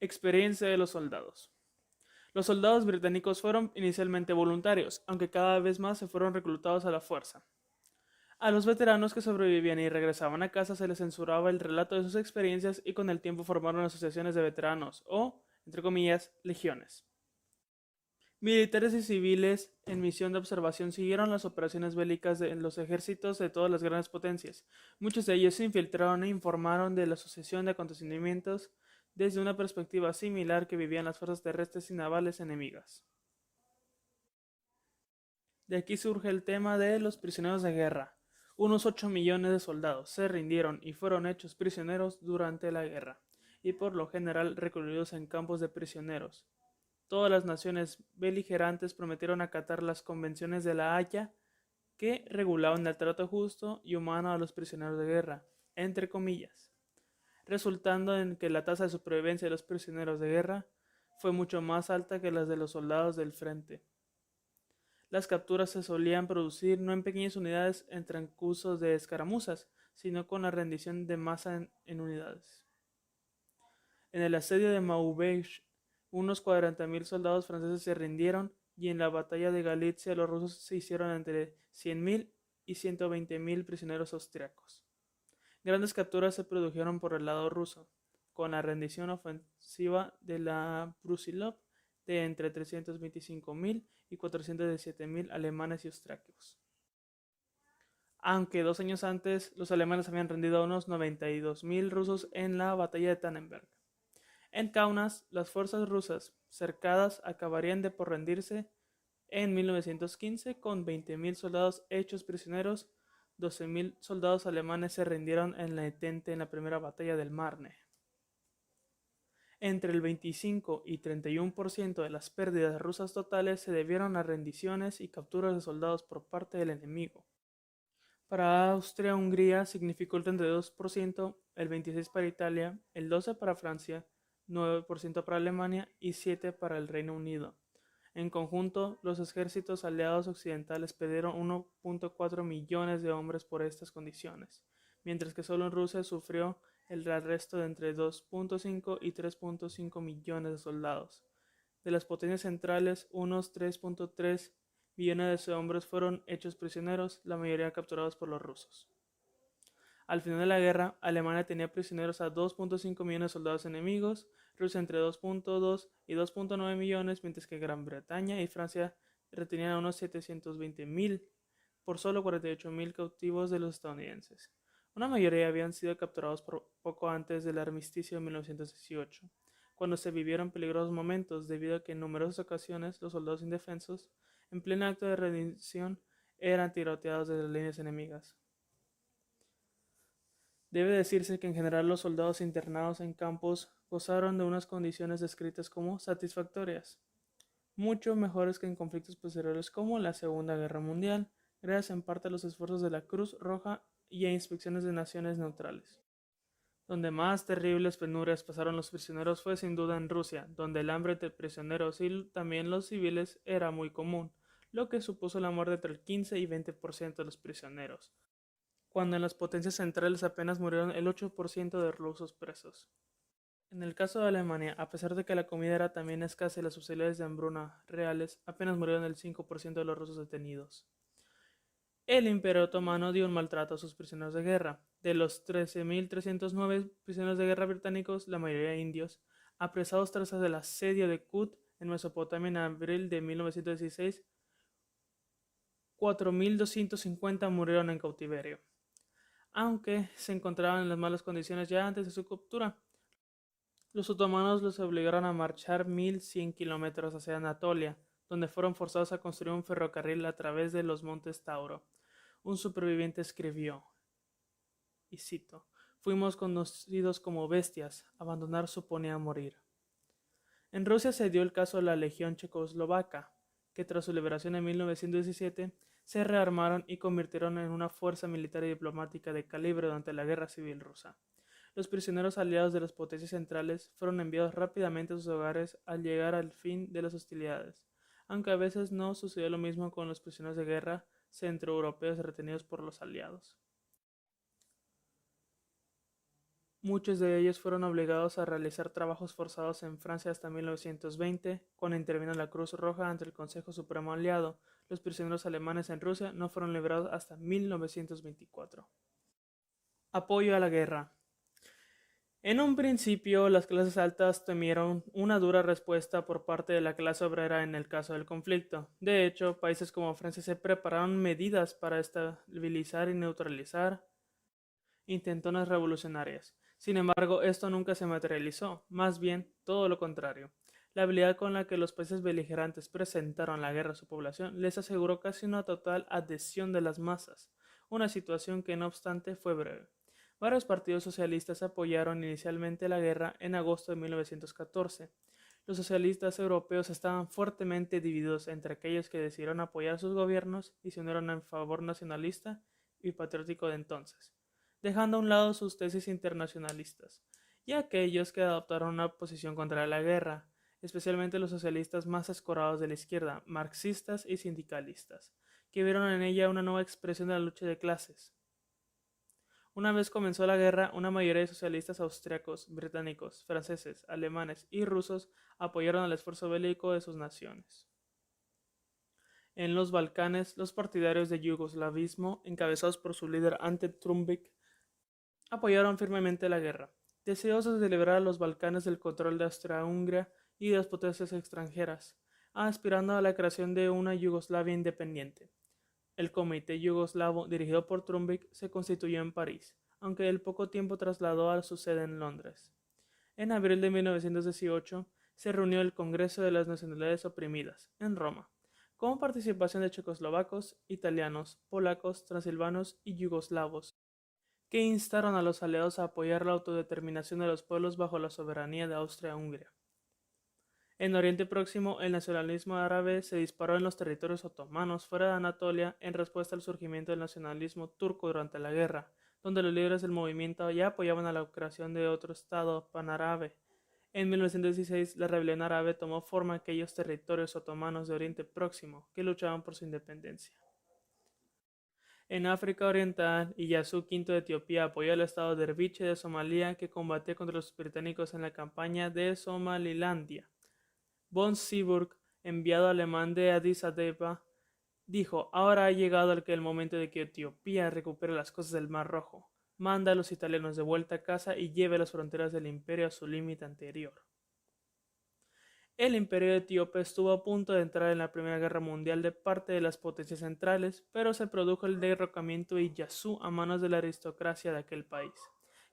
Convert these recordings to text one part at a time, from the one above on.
Experiencia de los soldados. Los soldados británicos fueron inicialmente voluntarios, aunque cada vez más se fueron reclutados a la fuerza. A los veteranos que sobrevivían y regresaban a casa se les censuraba el relato de sus experiencias y con el tiempo formaron asociaciones de veteranos o, entre comillas, legiones. Militares y civiles en misión de observación siguieron las operaciones bélicas en los ejércitos de todas las grandes potencias. Muchos de ellos se infiltraron e informaron de la sucesión de acontecimientos desde una perspectiva similar que vivían las fuerzas terrestres y navales enemigas. De aquí surge el tema de los prisioneros de guerra. Unos 8 millones de soldados se rindieron y fueron hechos prisioneros durante la guerra, y por lo general recluidos en campos de prisioneros. Todas las naciones beligerantes prometieron acatar las convenciones de La Haya que regulaban el trato justo y humano a los prisioneros de guerra, entre comillas, resultando en que la tasa de supervivencia de los prisioneros de guerra fue mucho más alta que las de los soldados del frente. Las capturas se solían producir no en pequeñas unidades en transcurso de escaramuzas, sino con la rendición de masa en unidades. En el asedio de Maubeuge, unos 40.000 soldados franceses se rindieron y en la batalla de Galicia los rusos se hicieron entre 100.000 y 120.000 prisioneros austriacos. Grandes capturas se produjeron por el lado ruso, con la rendición ofensiva de la Brusilov de entre 325.000 y 417.000 alemanes y austriacos. Aunque 2 años antes los alemanes habían rendido a unos 92.000 rusos en la batalla de Tannenberg. En Kaunas, las fuerzas rusas cercadas acabarían de por rendirse en 1915 con 20.000 soldados hechos prisioneros. 12.000 soldados alemanes se rindieron en la Entente en la primera batalla del Marne. Entre el 25 y 31% de las pérdidas rusas totales se debieron a rendiciones y capturas de soldados por parte del enemigo. Para Austria-Hungría significó el 32%, el 26% para Italia, el 12% para Francia, 9% para Alemania y 7% para el Reino Unido. En conjunto, los ejércitos aliados occidentales perdieron 1.4 millones de hombres por estas condiciones, mientras que solo en Rusia sufrió el arresto de entre 2.5 y 3.5 millones de soldados. De las potencias centrales, unos 3.3 millones de hombres fueron hechos prisioneros, la mayoría capturados por los rusos. Al final de la guerra, Alemania tenía prisioneros a 2.5 millones de soldados enemigos, Rusia entre 2.2 y 2.9 millones, mientras que Gran Bretaña y Francia retenían a unos 720.000 por solo 48.000 cautivos de los estadounidenses. Una mayoría habían sido capturados poco antes del armisticio de 1918, cuando se vivieron peligrosos momentos debido a que en numerosas ocasiones los soldados indefensos, en pleno acto de rendición, eran tiroteados desde las líneas enemigas. Debe decirse que en general los soldados internados en campos gozaron de unas condiciones descritas como satisfactorias, mucho mejores que en conflictos posteriores como la Segunda Guerra Mundial, gracias en parte a los esfuerzos de la Cruz Roja y a inspecciones de naciones neutrales. Donde más terribles penurias pasaron los prisioneros fue sin duda en Rusia, donde el hambre entre prisioneros y también los civiles era muy común, lo que supuso la muerte entre el 15 y 20% de los prisioneros, cuando en las potencias centrales apenas murieron el 8% de rusos presos. En el caso de Alemania, a pesar de que la comida era también escasa y las posibilidades de hambruna reales, apenas murieron el 5% de los rusos detenidos. El Imperio Otomano dio un maltrato a sus prisioneros de guerra. De los 13.309 prisioneros de guerra británicos, la mayoría indios, apresados tras el asedio de Kut en Mesopotamia en abril de 1916, 4.250 murieron en cautiverio, aunque se encontraban en las malas condiciones ya antes de su captura. Los otomanos los obligaron a marchar 1.100 kilómetros hacia Anatolia, donde fueron forzados a construir un ferrocarril a través de los montes Tauro. Un superviviente escribió, y cito, «Fuimos conocidos como bestias, abandonar suponía morir». En Rusia se dio el caso de la Legión Checoslovaca, que tras su liberación en 1917 se rearmaron y convirtieron en una fuerza militar y diplomática de calibre durante la Guerra Civil Rusa. Los prisioneros aliados de las potencias centrales fueron enviados rápidamente a sus hogares al llegar al fin de las hostilidades, aunque a veces no sucedió lo mismo con los prisioneros de guerra centroeuropeos retenidos por los aliados. Muchos de ellos fueron obligados a realizar trabajos forzados en Francia hasta 1920, cuando intervino la Cruz Roja ante el Consejo Supremo Aliado. Los prisioneros alemanes en Rusia no fueron liberados hasta 1924. Apoyo a la guerra. En un principio, las clases altas temieron una dura respuesta por parte de la clase obrera en el caso del conflicto. De hecho, países como Francia se prepararon medidas para estabilizar y neutralizar intentonas revolucionarias. Sin embargo, esto nunca se materializó, más bien todo lo contrario. La habilidad con la que los países beligerantes presentaron la guerra a su población les aseguró casi una total adhesión de las masas, una situación que no obstante fue breve. Varios partidos socialistas apoyaron inicialmente la guerra en agosto de 1914. Los socialistas europeos estaban fuertemente divididos entre aquellos que decidieron apoyar sus gobiernos y se unieron en favor nacionalista y patriótico de entonces, dejando a un lado sus tesis internacionalistas, y aquellos que adoptaron una posición contra la guerra, especialmente los socialistas más escorados de la izquierda, marxistas y sindicalistas, que vieron en ella una nueva expresión de la lucha de clases. Una vez comenzó la guerra, una mayoría de socialistas austriacos, británicos, franceses, alemanes y rusos apoyaron el esfuerzo bélico de sus naciones. En los Balcanes, los partidarios de yugoslavismo, encabezados por su líder Ante Trumbic, apoyaron firmemente la guerra, deseosos de liberar a los Balcanes del control de Austria-Hungría y de las potencias extranjeras, aspirando a la creación de una Yugoslavia independiente. El Comité Yugoslavo, dirigido por Trumbic, se constituyó en París, aunque al poco tiempo trasladó a su sede en Londres. En abril de 1918 se reunió el Congreso de las Nacionalidades Oprimidas, en Roma, con participación de checoslovacos, italianos, polacos, transilvanos y yugoslavos, que instaron a los aliados a apoyar la autodeterminación de los pueblos bajo la soberanía de Austria-Hungría. En Oriente Próximo, el nacionalismo árabe se disparó en los territorios otomanos fuera de Anatolia en respuesta al surgimiento del nacionalismo turco durante la guerra, donde los líderes del movimiento ya apoyaban a la creación de otro estado panárabe. En 1916, la rebelión árabe tomó forma en aquellos territorios otomanos de Oriente Próximo que luchaban por su independencia. En África Oriental, Iyasu V de Etiopía apoyó al estado derviche de Somalia que combatió contra los británicos en la campaña de Somalilandia. Von Seeburg, enviado alemán de Addis Abeba, dijo: ahora ha llegado el momento de que Etiopía recupere las costas del Mar Rojo. Manda a los italianos de vuelta a casa y lleve las fronteras del imperio a su límite anterior. El imperio etíope estuvo a punto de entrar en la Primera Guerra Mundial de parte de las potencias centrales, pero se produjo el derrocamiento de Iyasu a manos de la aristocracia de aquel país,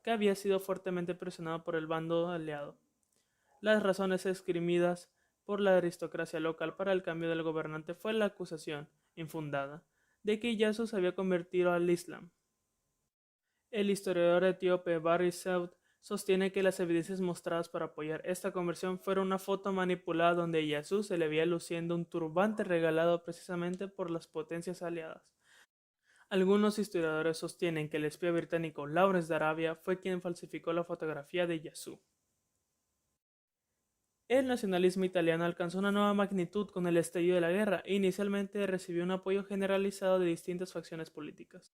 que había sido fuertemente presionado por el bando aliado. Las razones esgrimidas por la aristocracia local para el cambio del gobernante fue la acusación, infundada, de que Iyasu se había convertido al Islam. El historiador etíope Barry South sostiene que las evidencias mostradas para apoyar esta conversión fueron una foto manipulada donde Iyasu se le veía luciendo un turbante regalado precisamente por las potencias aliadas. Algunos historiadores sostienen que el espía británico Lawrence de Arabia fue quien falsificó la fotografía de Iyasu. El nacionalismo italiano alcanzó una nueva magnitud con el estallido de la guerra e inicialmente recibió un apoyo generalizado de distintas facciones políticas.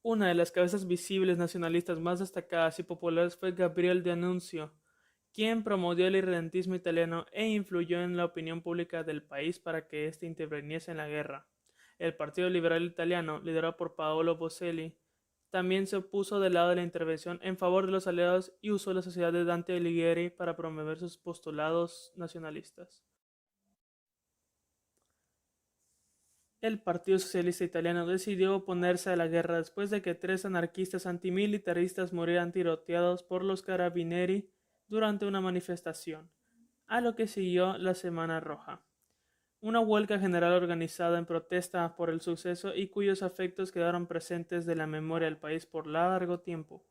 Una de las cabezas visibles nacionalistas más destacadas y populares fue Gabriele D'Annunzio, quien promovió el irredentismo italiano e influyó en la opinión pública del país para que éste interviniese en la guerra. El Partido Liberal Italiano, liderado por Paolo Boselli, también se opuso del lado de la intervención en favor de los aliados y usó la sociedad de Dante Alighieri para promover sus postulados nacionalistas. El Partido Socialista Italiano decidió oponerse a la guerra después de que 3 anarquistas antimilitaristas murieran tiroteados por los carabinieri durante una manifestación, a lo que siguió la Semana Roja, una huelga general organizada en protesta por el suceso y cuyos efectos quedaron presentes de la memoria del país por largo tiempo.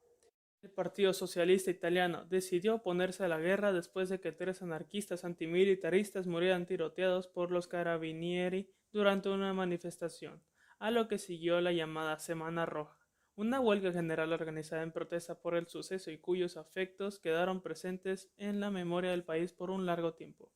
El Partido Socialista Italiano decidió oponerse a la guerra después de que 3 anarquistas antimilitaristas murieran tiroteados por los carabinieri durante una manifestación, a lo que siguió la llamada Semana Roja, una huelga general organizada en protesta por el suceso y cuyos efectos quedaron presentes en la memoria del país por un largo tiempo.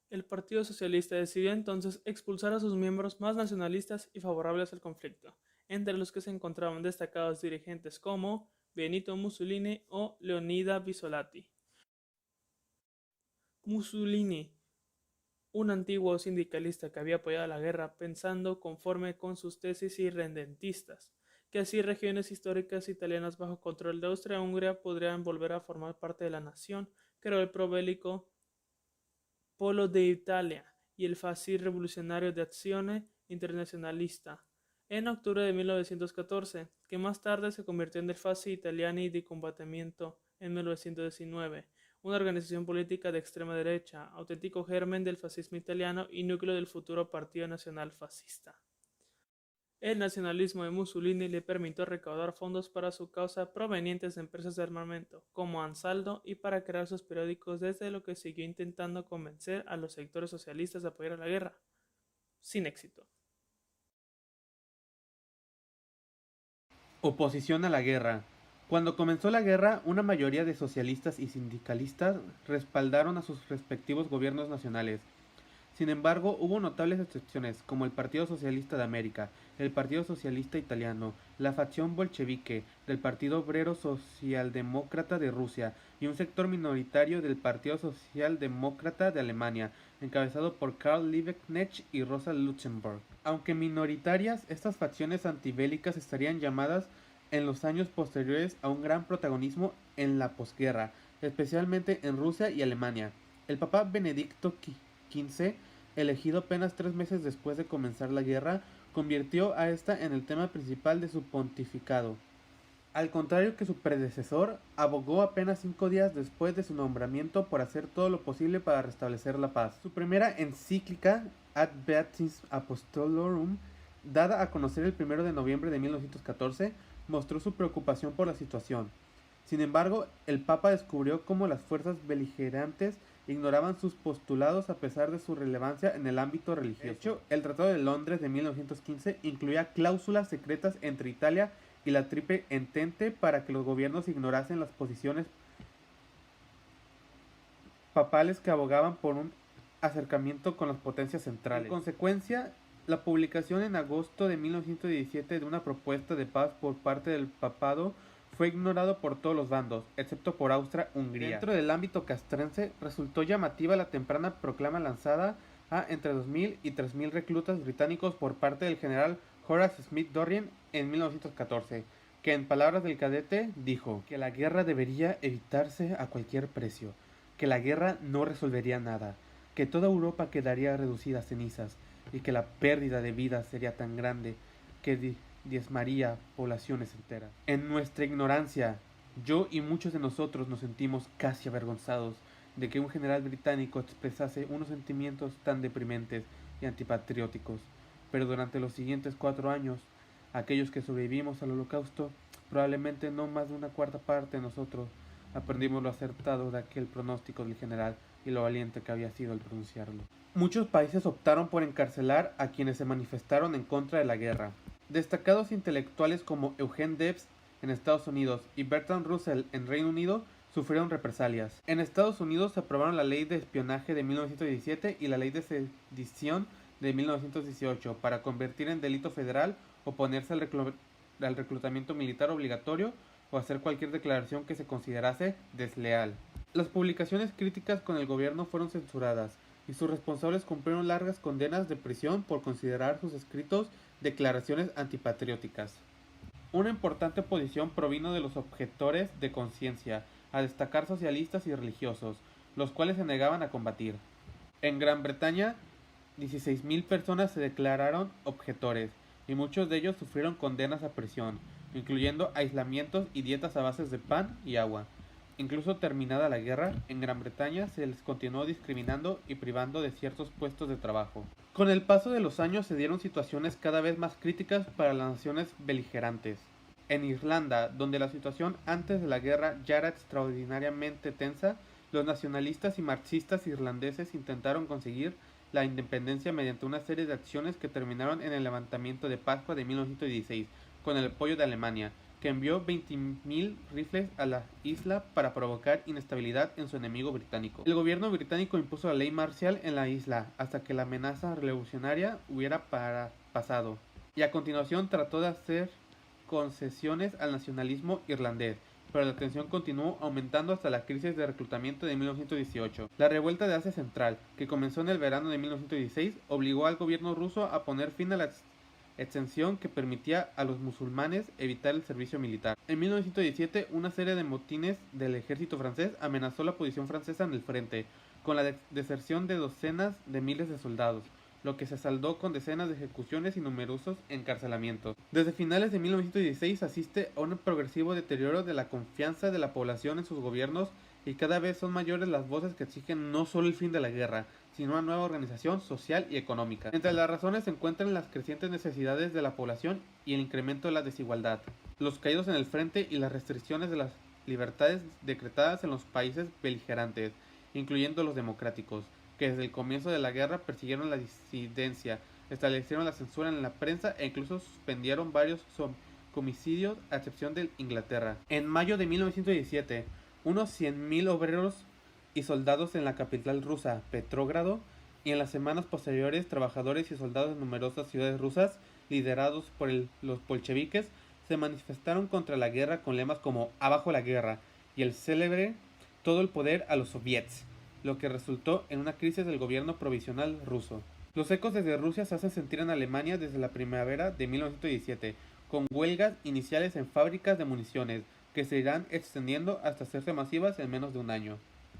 El Partido Socialista decidió entonces expulsar a sus miembros más nacionalistas y favorables al conflicto, entre los que se encontraban destacados dirigentes como Benito Mussolini o Leonida Bisolati. Mussolini, un antiguo sindicalista que había apoyado la guerra pensando conforme con sus tesis irredentistas, que así regiones históricas italianas bajo control de Austria-Hungría podrían volver a formar parte de la nación, creó el probélico Polo de Italia y el Fascista Revolucionario de Azione Internazionalista en octubre de 1914, que más tarde se convirtió en el Fascista Italiani di Combattimento en 1919, una organización política de extrema derecha, auténtico germen del fascismo italiano y núcleo del futuro Partido Nacional Fascista. El nacionalismo de Mussolini le permitió recaudar fondos para su causa provenientes de empresas de armamento, como Ansaldo, y para crear sus periódicos, desde lo que siguió intentando convencer a los sectores socialistas de apoyar a la guerra, sin éxito. Oposición a la guerra. Cuando comenzó la guerra, una mayoría de socialistas y sindicalistas respaldaron a sus respectivos gobiernos nacionales. Sin embargo, hubo notables excepciones, como el Partido Socialista de América, el Partido Socialista Italiano, la facción bolchevique del Partido Obrero Socialdemócrata de Rusia y un sector minoritario del Partido Socialdemócrata de Alemania, encabezado por Karl Liebknecht y Rosa Luxemburg. Aunque minoritarias, estas facciones antibélicas estarían llamadas en los años posteriores a un gran protagonismo en la posguerra, especialmente en Rusia y Alemania. El Papa Benedicto XV, elegido apenas 3 meses después de comenzar la guerra, convirtió a esta en el tema principal de su pontificado. Al contrario que su predecesor, abogó apenas 5 días después de su nombramiento por hacer todo lo posible para restablecer la paz. Su primera encíclica, Ad Beatis Apostolorum, dada a conocer el 1 de noviembre de 1914, mostró su preocupación por la situación. Sin embargo, el Papa descubrió cómo las fuerzas beligerantes ignoraban sus postulados a pesar de su relevancia en el ámbito religioso. De hecho, el Tratado de Londres de 1915 incluía cláusulas secretas entre Italia y la Triple Entente para que los gobiernos ignorasen las posiciones papales que abogaban por un acercamiento con las potencias centrales. En consecuencia, la publicación en agosto de 1917 de una propuesta de paz por parte del papado fue ignorado por todos los bandos, excepto por Austria-Hungría. Dentro del ámbito castrense, resultó llamativa la temprana proclama lanzada a entre 2.000 y 3.000 reclutas británicos por parte del general Horace Smith Dorrien en 1914, que en palabras del cadete dijo que la guerra debería evitarse a cualquier precio, que la guerra no resolvería nada, que toda Europa quedaría reducida a cenizas y que la pérdida de vidas sería tan grande que diezmaría poblaciones enteras. En nuestra ignorancia, yo y muchos de nosotros nos sentimos casi avergonzados de que un general británico expresase unos sentimientos tan deprimentes y antipatrióticos, pero durante los siguientes 4 años, aquellos que sobrevivimos al Holocausto, probablemente no más de una cuarta parte de nosotros aprendimos lo acertado de aquel pronóstico del general y lo valiente que había sido el pronunciarlo. Muchos países optaron por encarcelar a quienes se manifestaron en contra de la guerra. Destacados intelectuales como Eugene Debs en Estados Unidos y Bertrand Russell en Reino Unido sufrieron represalias. En Estados Unidos se aprobaron la ley de espionaje de 1917 y la ley de sedición de 1918 para convertir en delito federal oponerse al reclutamiento militar obligatorio o hacer cualquier declaración que se considerase desleal. Las publicaciones críticas con el gobierno fueron censuradas y sus responsables cumplieron largas condenas de prisión por considerar sus escritos declaraciones antipatrióticas. Una importante oposición provino de los objetores de conciencia, a destacar socialistas y religiosos, los cuales se negaban a combatir. En Gran Bretaña, 16.000 personas se declararon objetores, y muchos de ellos sufrieron condenas a prisión, incluyendo aislamientos y dietas a bases de pan y agua. Incluso terminada la guerra, en Gran Bretaña se les continuó discriminando y privando de ciertos puestos de trabajo. Con el paso de los años se dieron situaciones cada vez más críticas para las naciones beligerantes. En Irlanda, donde la situación antes de la guerra ya era extraordinariamente tensa, los nacionalistas y marxistas irlandeses intentaron conseguir la independencia mediante una serie de acciones que terminaron en el levantamiento de Pascua de 1916, con el apoyo de Alemania, que envió 20.000 rifles a la isla para provocar inestabilidad en su enemigo británico. El gobierno británico impuso la ley marcial en la isla hasta que la amenaza revolucionaria hubiera pasado, y a continuación trató de hacer concesiones al nacionalismo irlandés, pero la tensión continuó aumentando hasta la crisis de reclutamiento de 1918. La revuelta de Asia Central, que comenzó en el verano de 1916, obligó al gobierno ruso a poner fin a la exención que permitía a los musulmanes evitar el servicio militar. En 1917, una serie de motines del ejército francés amenazó la posición francesa en el frente, con la deserción de docenas de miles de soldados, lo que se saldó con decenas de ejecuciones y numerosos encarcelamientos. Desde finales de 1916 asiste a un progresivo deterioro de la confianza de la población en sus gobiernos y cada vez son mayores las voces que exigen no solo el fin de la guerra, sino una nueva organización social y económica. Entre las razones se encuentran las crecientes necesidades de la población y el incremento de la desigualdad, los caídos en el frente y las restricciones de las libertades decretadas en los países beligerantes, incluyendo los democráticos, que desde el comienzo de la guerra persiguieron la disidencia, establecieron la censura en la prensa e incluso suspendieron varios homicidios, a excepción de Inglaterra. En mayo de 1917, unos 100.000 obreros y soldados en la capital rusa, Petrógrado, y en las semanas posteriores trabajadores y soldados de numerosas ciudades rusas, liderados por los bolcheviques, se manifestaron contra la guerra con lemas como "Abajo la guerra" y el célebre "Todo el poder a los soviets", lo que resultó en una crisis del gobierno provisional ruso. Los ecos desde Rusia se hacen sentir en Alemania desde la primavera de 1917, con huelgas iniciales en fábricas de municiones, que se irán extendiendo hasta hacerse masivas en menos de un año.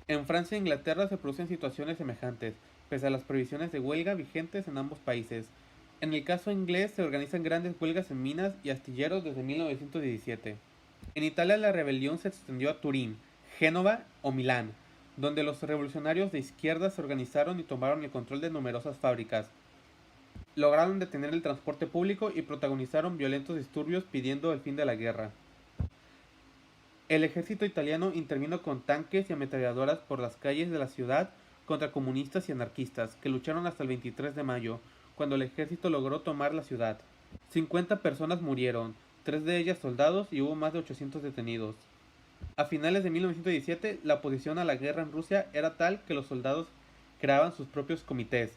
En Francia e Inglaterra se producen situaciones semejantes, pese a las prohibiciones de huelga vigentes en ambos países. En el caso inglés se organizan grandes huelgas en minas y astilleros desde 1917. En Italia la rebelión se extendió a Turín, Génova o Milán, donde los revolucionarios de izquierda se organizaron y tomaron el control de numerosas fábricas. Lograron detener el transporte público y protagonizaron violentos disturbios pidiendo el fin de la guerra. El ejército italiano intervino con tanques y ametralladoras por las calles de la ciudad contra comunistas y anarquistas, que lucharon hasta el 23 de mayo, cuando el ejército logró tomar la ciudad. 50 personas murieron, 3 de ellas soldados, y hubo más de 800 detenidos. A finales de 1917, la oposición a la guerra en Rusia era tal que los soldados creaban sus propios comités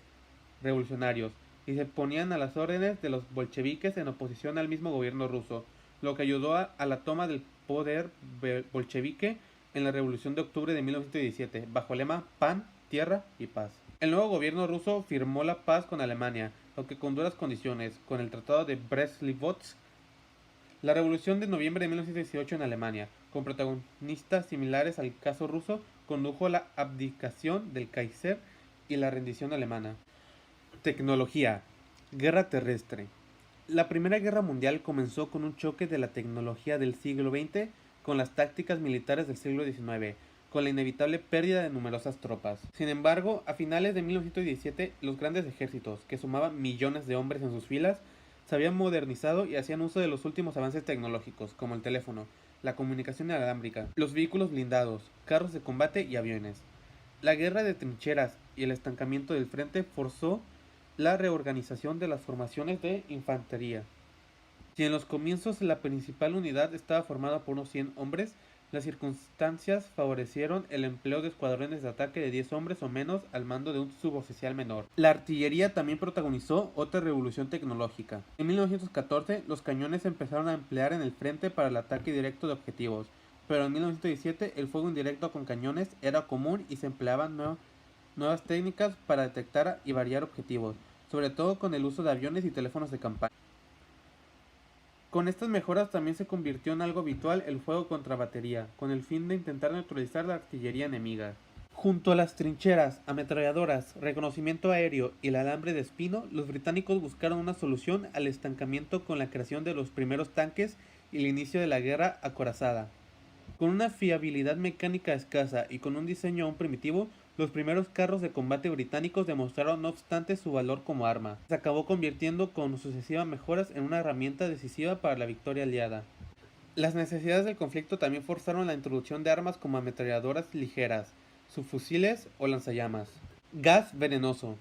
revolucionarios y se ponían a las órdenes de los bolcheviques en oposición al mismo gobierno ruso, lo que ayudó a la toma del poder bolchevique en la Revolución de Octubre de 1917, bajo el lema "Pan, Tierra y Paz". El nuevo gobierno ruso firmó la paz con Alemania, aunque con duras condiciones, con el Tratado de Brest-Litovsk. La Revolución de noviembre de 1918 en Alemania, con protagonistas similares al caso ruso, condujo a la abdicación del Kaiser y la rendición alemana. Tecnología. Guerra terrestre. La Primera Guerra Mundial comenzó con un choque de la tecnología del siglo XX con las tácticas militares del siglo XIX, con la inevitable pérdida de numerosas tropas. Sin embargo, a finales de 1917, los grandes ejércitos, que sumaban millones de hombres en sus filas, se habían modernizado y hacían uso de los últimos avances tecnológicos, como el teléfono, la comunicación inalámbrica, los vehículos blindados, carros de combate y aviones. La guerra de trincheras y el estancamiento del frente forzó la reorganización de las formaciones de infantería. Si en los comienzos la principal unidad estaba formada por unos 100 hombres, las circunstancias favorecieron el empleo de escuadrones de ataque de 10 hombres o menos al mando de un suboficial menor. La artillería también protagonizó otra revolución tecnológica. En 1914, los cañones se empezaron a emplear en el frente para el ataque directo de objetivos, pero en 1917 el fuego indirecto con cañones era común y se empleaban nuevas técnicas para detectar y variar objetivos, sobre todo con el uso de aviones y teléfonos de campaña. Con estas mejoras también se convirtió en algo habitual el fuego contra batería, con el fin de intentar neutralizar la artillería enemiga. Junto a las trincheras, ametralladoras, reconocimiento aéreo y el alambre de espino, los británicos buscaron una solución al estancamiento con la creación de los primeros tanques y el inicio de la guerra acorazada. Con una fiabilidad mecánica escasa y con un diseño aún primitivo, los primeros carros de combate británicos demostraron no obstante su valor como arma. Se acabó convirtiendo con sucesivas mejoras en una herramienta decisiva para la victoria aliada. Las necesidades del conflicto también forzaron la introducción de armas como ametralladoras ligeras, subfusiles o lanzallamas. Gas venenoso.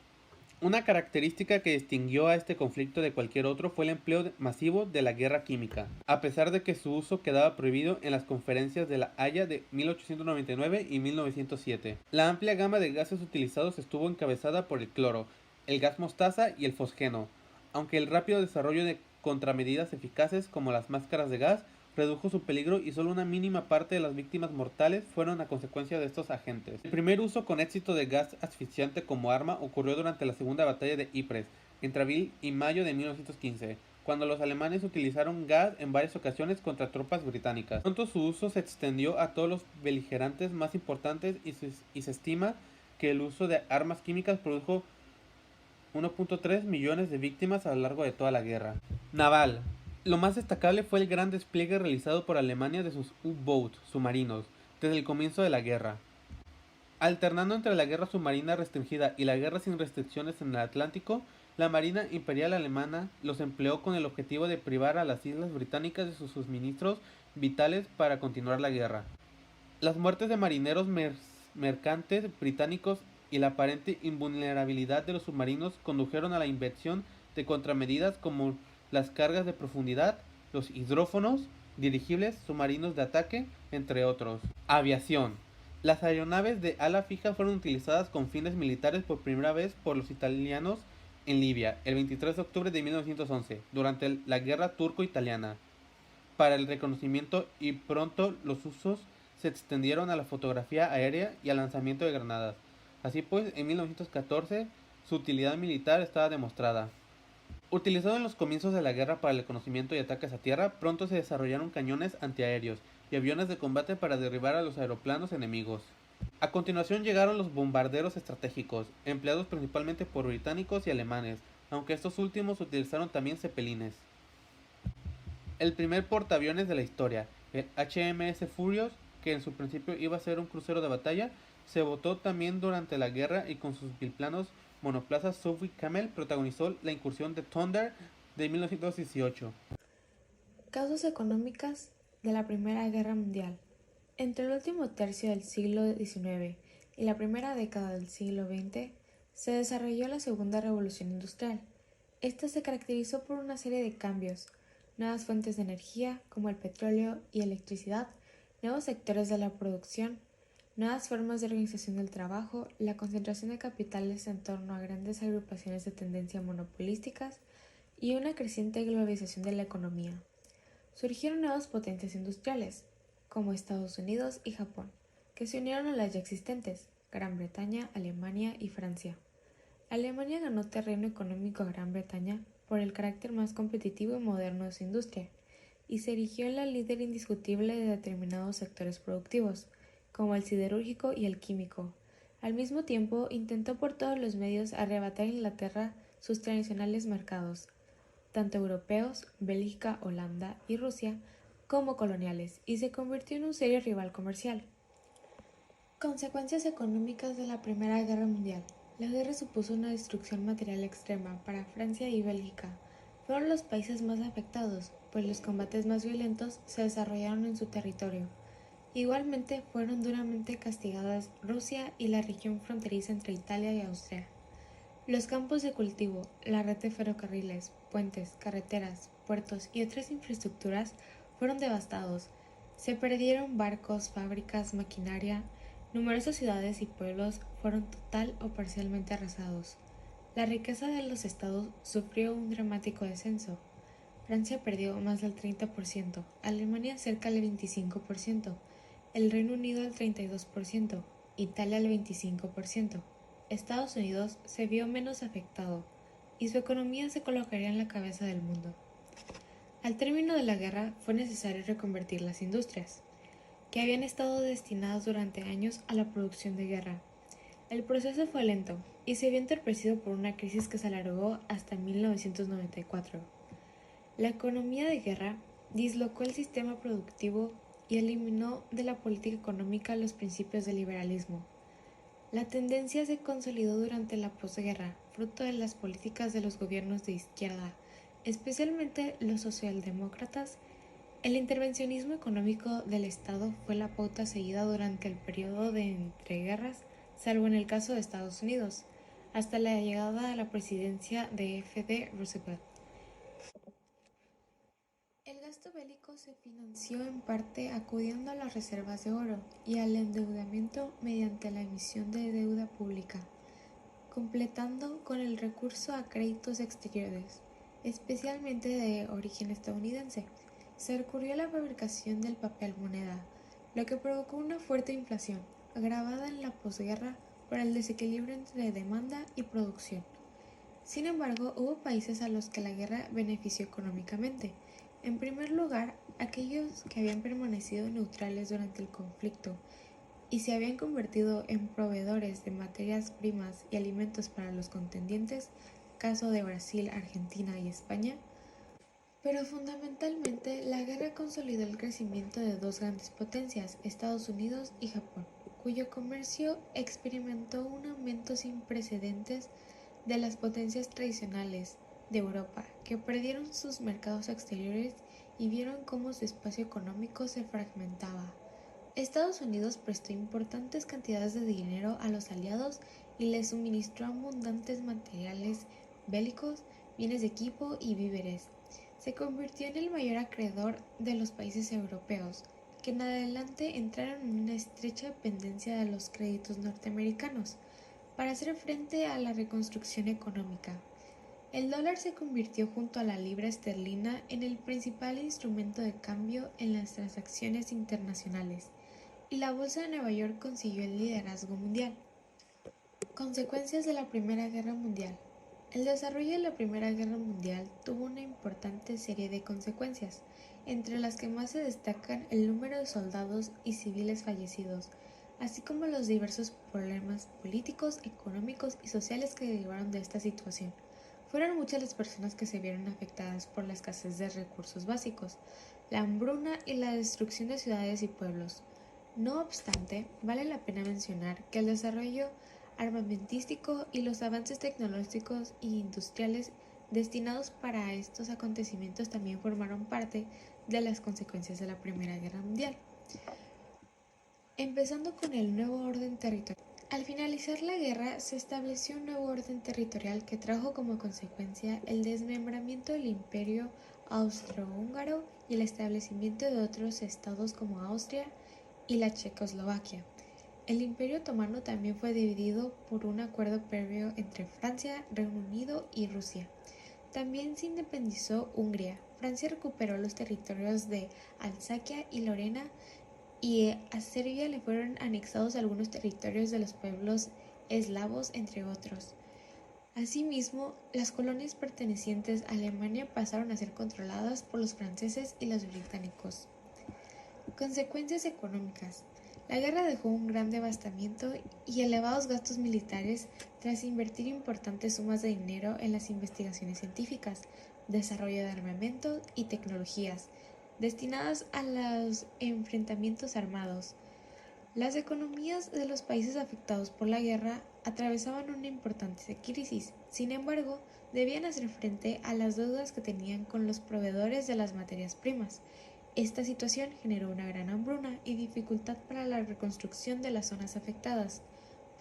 Una característica que distinguió a este conflicto de cualquier otro fue el empleo masivo de la guerra química, a pesar de que su uso quedaba prohibido en las conferencias de La Haya de 1899 y 1907. La amplia gama de gases utilizados estuvo encabezada por el cloro, el gas mostaza y el fosgeno, aunque el rápido desarrollo de contramedidas eficaces como las máscaras de gas redujo su peligro y solo una mínima parte de las víctimas mortales fueron a consecuencia de estos agentes. El primer uso con éxito de gas asfixiante como arma ocurrió durante la Segunda Batalla de Ypres, entre abril y mayo de 1915, cuando los alemanes utilizaron gas en varias ocasiones contra tropas británicas. Pronto su uso se extendió a todos los beligerantes más importantes y se estima que el uso de armas químicas produjo 1.3 millones de víctimas a lo largo de toda la guerra. Naval. Lo más destacable fue el gran despliegue realizado por Alemania de sus U-boats submarinos desde el comienzo de la guerra. Alternando entre la guerra submarina restringida y la guerra sin restricciones en el Atlántico, la Marina Imperial Alemana los empleó con el objetivo de privar a las islas británicas de sus suministros vitales para continuar la guerra. Las muertes de marineros mercantes británicos y la aparente invulnerabilidad de los submarinos condujeron a la invención de contramedidas como las cargas de profundidad, los hidrófonos, dirigibles, submarinos de ataque, entre otros. Aviación. Las aeronaves de ala fija fueron utilizadas con fines militares por primera vez por los italianos en Libia el 23 de octubre de 1911, durante la guerra turco-italiana, para el reconocimiento, y pronto los usos se extendieron a la fotografía aérea y al lanzamiento de granadas. Así pues, en 1914 su utilidad militar estaba demostrada. Utilizado en los comienzos de la guerra para el reconocimiento y ataques a tierra, pronto se desarrollaron cañones antiaéreos y aviones de combate para derribar a los aeroplanos enemigos. A continuación llegaron los bombarderos estratégicos, empleados principalmente por británicos y alemanes, aunque estos últimos utilizaron también cepelines. El primer portaaviones de la historia, el HMS Furious, que en su principio iba a ser un crucero de batalla, se botó también durante la guerra y con sus biplazas monoplazas Sophie Camel protagonizó la incursión de Thunder de 1918. Causas económicas de la Primera Guerra Mundial. Entre el último tercio del siglo XIX y la primera década del siglo XX se desarrolló la Segunda Revolución Industrial. Esta se caracterizó por una serie de cambios: nuevas fuentes de energía como el petróleo y electricidad, nuevos sectores de la producción, nuevas formas de organización del trabajo, la concentración de capitales en torno a grandes agrupaciones de tendencia monopolísticas y una creciente globalización de la economía. Surgieron nuevas potencias industriales, como Estados Unidos y Japón, que se unieron a las ya existentes, Gran Bretaña, Alemania y Francia. Alemania ganó terreno económico a Gran Bretaña por el carácter más competitivo y moderno de su industria, y se erigió en la líder indiscutible de determinados sectores productivos, como el siderúrgico y el químico. Al mismo tiempo, intentó por todos los medios arrebatar a Inglaterra sus tradicionales mercados, tanto europeos, Bélgica, Holanda y Rusia, como coloniales, y se convirtió en un serio rival comercial. Consecuencias económicas de la Primera Guerra Mundial. La guerra supuso una destrucción material extrema para Francia y Bélgica. Fueron los países más afectados, pues los combates más violentos se desarrollaron en su territorio. Igualmente fueron duramente castigadas Rusia y la región fronteriza entre Italia y Austria. Los campos de cultivo, la red de ferrocarriles, puentes, carreteras, puertos y otras infraestructuras fueron devastados. Se perdieron barcos, fábricas, maquinaria. Numerosas ciudades y pueblos fueron total o parcialmente arrasados. La riqueza de los estados sufrió un dramático descenso. Francia perdió más del 30%, Alemania cerca del 25%, el Reino Unido el 32%, Italia el 25%. Estados Unidos se vio menos afectado y su economía se colocaría en la cabeza del mundo. Al término de la guerra fue necesario reconvertir las industrias, que habían estado destinadas durante años a la producción de guerra. El proceso fue lento y se vio entorpecido por una crisis que se alargó hasta 1994. La economía de guerra dislocó el sistema productivo y eliminó de la política económica los principios del liberalismo. La tendencia se consolidó durante la posguerra, fruto de las políticas de los gobiernos de izquierda, especialmente los socialdemócratas. El intervencionismo económico del Estado fue la pauta seguida durante el periodo de entreguerras, salvo en el caso de Estados Unidos, hasta la llegada a la presidencia de F.D. Roosevelt. El gasto bélico se financió en parte acudiendo a las reservas de oro y al endeudamiento mediante la emisión de deuda pública, completando con el recurso a créditos exteriores. especialmente de origen estadounidense. Se recurrió a la fabricación del papel moneda, lo que provocó una fuerte inflación, agravada en la posguerra por el desequilibrio entre demanda y producción. Sin embargo, hubo países a los que la guerra benefició económicamente. En primer lugar, aquellos que habían permanecido neutrales durante el conflicto y se habían convertido en proveedores de materias primas y alimentos para los contendientes, caso de Brasil, Argentina y España. Pero fundamentalmente, la guerra consolidó el crecimiento de dos grandes potencias, Estados Unidos y Japón, cuyo comercio experimentó un aumento sin precedentes de las potencias tradicionales de Europa, que perdieron sus mercados exteriores y vieron cómo su espacio económico se fragmentaba. Estados Unidos prestó importantes cantidades de dinero a los aliados y les suministró abundantes materiales bélicos, bienes de equipo y víveres. Se convirtió en el mayor acreedor de los países europeos, que en adelante entraron en una estrecha dependencia de los créditos norteamericanos para hacer frente a la reconstrucción económica. El dólar se convirtió junto a la libra esterlina en el principal instrumento de cambio en las transacciones internacionales, y la Bolsa de Nueva York consiguió el liderazgo mundial. Consecuencias de la Primera Guerra Mundial. El desarrollo de la Primera Guerra Mundial tuvo una importante serie de consecuencias, entre las que más se destacan el número de soldados y civiles fallecidos, así como los diversos problemas políticos, económicos y sociales que derivaron de esta situación. Fueron muchas las personas que se vieron afectadas por la escasez de recursos básicos, la hambruna y la destrucción de ciudades y pueblos. No obstante, vale la pena mencionar que el desarrollo armamentístico y los avances tecnológicos e industriales destinados para estos acontecimientos también formaron parte de las consecuencias de la Primera Guerra Mundial. Empezando con el nuevo orden territorial. Al finalizar la guerra, se estableció un nuevo orden territorial que trajo como consecuencia el desmembramiento del Imperio Austrohúngaro y el establecimiento de otros estados como Austria y la Checoslovaquia. El Imperio Otomano también fue dividido por un acuerdo previo entre Francia, Reino Unido y Rusia. También se independizó Hungría. Francia recuperó los territorios de Alsacia y Lorena, y a Serbia le fueron anexados algunos territorios de los pueblos eslavos, entre otros. Asimismo, las colonias pertenecientes a Alemania pasaron a ser controladas por los franceses y los británicos. Consecuencias económicas. La guerra dejó un gran devastamiento y elevados gastos militares tras invertir importantes sumas de dinero en las investigaciones científicas, desarrollo de armamento y tecnologías destinadas a los enfrentamientos armados. Las economías de los países afectados por la guerra atravesaban una importante crisis. Sin embargo, debían hacer frente a las deudas que tenían con los proveedores de las materias primas. Esta situación generó una gran hambruna y dificultad para la reconstrucción de las zonas afectadas.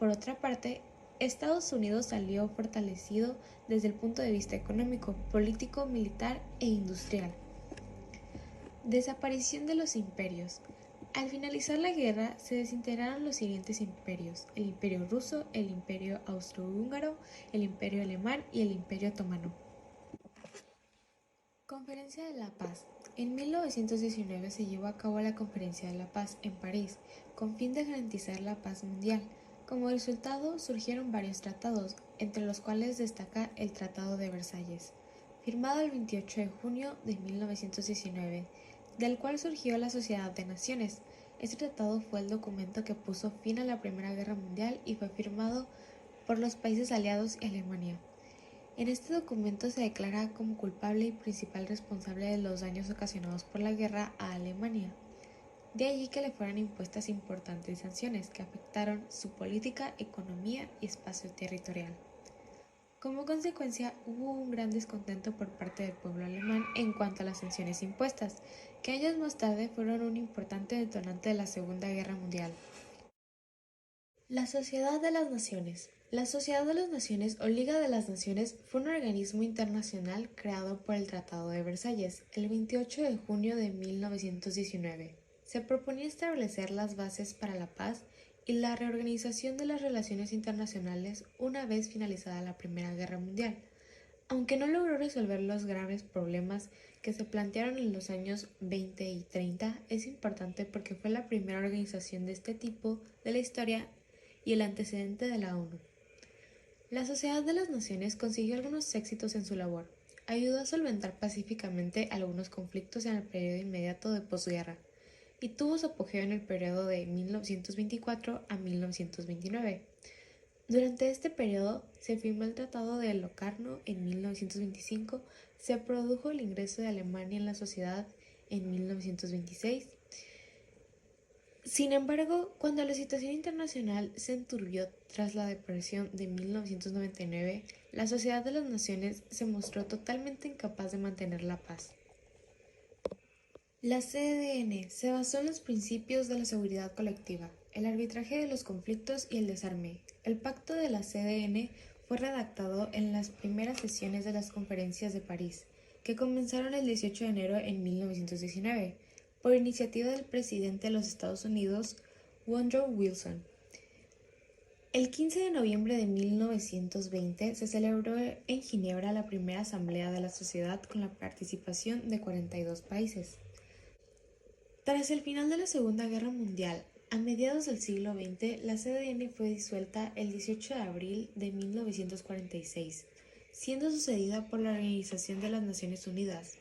Por otra parte, Estados Unidos salió fortalecido desde el punto de vista económico, político, militar e industrial. Desaparición de los imperios. Al finalizar la guerra, se desintegraron los siguientes imperios: el Imperio Ruso, el Imperio Austrohúngaro, el Imperio Alemán y el Imperio Otomano. Conferencia de la Paz. En 1919 se llevó a cabo la Conferencia de la Paz en París, con fin de garantizar la paz mundial. Como resultado, surgieron varios tratados, entre los cuales destaca el Tratado de Versalles, firmado el 28 de junio de 1919, del cual surgió la Sociedad de Naciones. Este tratado fue el documento que puso fin a la Primera Guerra Mundial y fue firmado por los países aliados y Alemania. En este documento se declara como culpable y principal responsable de los daños ocasionados por la guerra a Alemania. De allí que le fueran impuestas importantes sanciones que afectaron su política, economía y espacio territorial. Como consecuencia, hubo un gran descontento por parte del pueblo alemán en cuanto a las sanciones impuestas, que años más tarde fueron un importante detonante de la Segunda Guerra Mundial. La Sociedad de las Naciones. La Sociedad de las Naciones o Liga de las Naciones fue un organismo internacional creado por el Tratado de Versalles el 28 de junio de 1919. Se proponía establecer las bases para la paz y la reorganización de las relaciones internacionales una vez finalizada la Primera Guerra Mundial. Aunque no logró resolver los graves problemas que se plantearon en los años 20 y 30, es importante porque fue la primera organización de este tipo de la historia y el antecedente de la ONU. La Sociedad de las Naciones consiguió algunos éxitos en su labor. Ayudó a solventar pacíficamente algunos conflictos en el periodo inmediato de posguerra y tuvo su apogeo en el periodo de 1924 a 1929. Durante este periodo se firmó el Tratado de Locarno en 1925, se produjo el ingreso de Alemania en la sociedad en 1926. Sin embargo, cuando la situación internacional se enturbió tras la depresión de 1999, la Sociedad de las Naciones se mostró totalmente incapaz de mantener la paz. La CDN se basó en los principios de la seguridad colectiva, el arbitraje de los conflictos y el desarme. El pacto de la CDN fue redactado en las primeras sesiones de las conferencias de París, que comenzaron el 18 de enero en 1919, por iniciativa del presidente de los Estados Unidos, Woodrow Wilson. El 15 de noviembre de 1920 se celebró en Ginebra la primera asamblea de la sociedad con la participación de 42 países. Tras el final de la Segunda Guerra Mundial, a mediados del siglo XX, la CDN fue disuelta el 18 de abril de 1946, siendo sucedida por la Organización de las Naciones Unidas.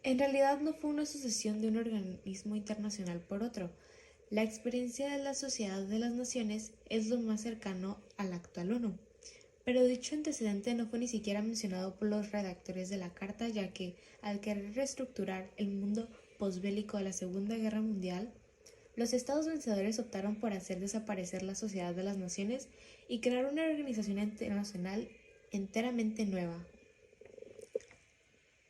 En realidad no fue una sucesión de un organismo internacional por otro. La experiencia de la Sociedad de las Naciones es lo más cercano a la actual ONU. Pero dicho antecedente no fue ni siquiera mencionado por los redactores de la Carta, ya que, al querer reestructurar el mundo posbélico de la Segunda Guerra Mundial, los estados vencedores optaron por hacer desaparecer la Sociedad de las Naciones y crear una organización internacional enteramente nueva.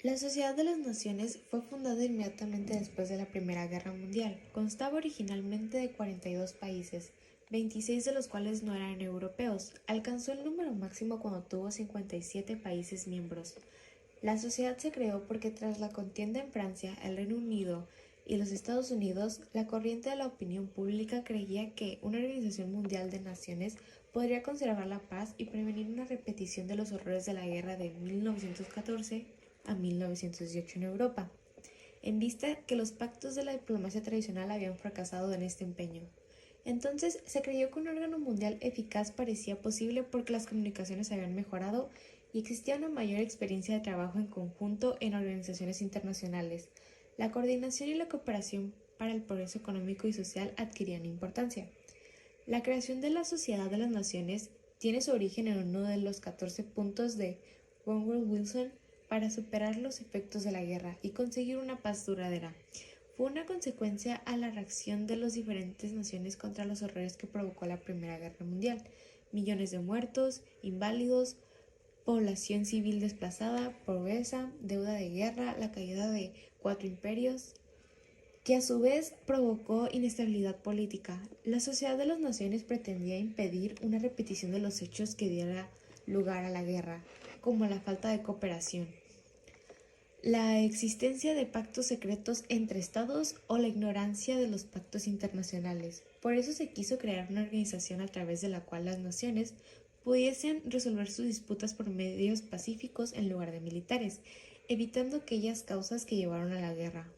La Sociedad de las Naciones fue fundada inmediatamente después de la Primera Guerra Mundial. Constaba originalmente de 42 países, 26 de los cuales no eran europeos. Alcanzó el número máximo cuando tuvo 57 países miembros. La sociedad se creó porque tras la contienda en Francia, el Reino Unido y los Estados Unidos, la corriente de la opinión pública creía que una organización mundial de naciones podría conservar la paz y prevenir una repetición de los horrores de la guerra de 1914 a 1918 en Europa, en vista que los pactos de la diplomacia tradicional habían fracasado en este empeño. Entonces se creyó que un órgano mundial eficaz parecía posible porque las comunicaciones habían mejorado y existía una mayor experiencia de trabajo en conjunto en organizaciones internacionales. La coordinación y la cooperación para el progreso económico y social adquirían importancia. La creación de la Sociedad de las Naciones tiene su origen en uno de los 14 puntos de Woodrow Wilson para superar los efectos de la guerra y conseguir una paz duradera. Fue una consecuencia a la reacción de las diferentes naciones contra los horrores que provocó la Primera Guerra Mundial. Millones de muertos, inválidos, población civil desplazada, pobreza, deuda de guerra, la caída de 4 imperios, que a su vez provocó inestabilidad política. La Sociedad de las Naciones pretendía impedir una repetición de los hechos que diera lugar a la guerra, como la falta de cooperación, la existencia de pactos secretos entre estados o la ignorancia de los pactos internacionales. Por eso se quiso crear una organización a través de la cual las naciones pudiesen resolver sus disputas por medios pacíficos en lugar de militares, evitando aquellas causas que llevaron a la guerra.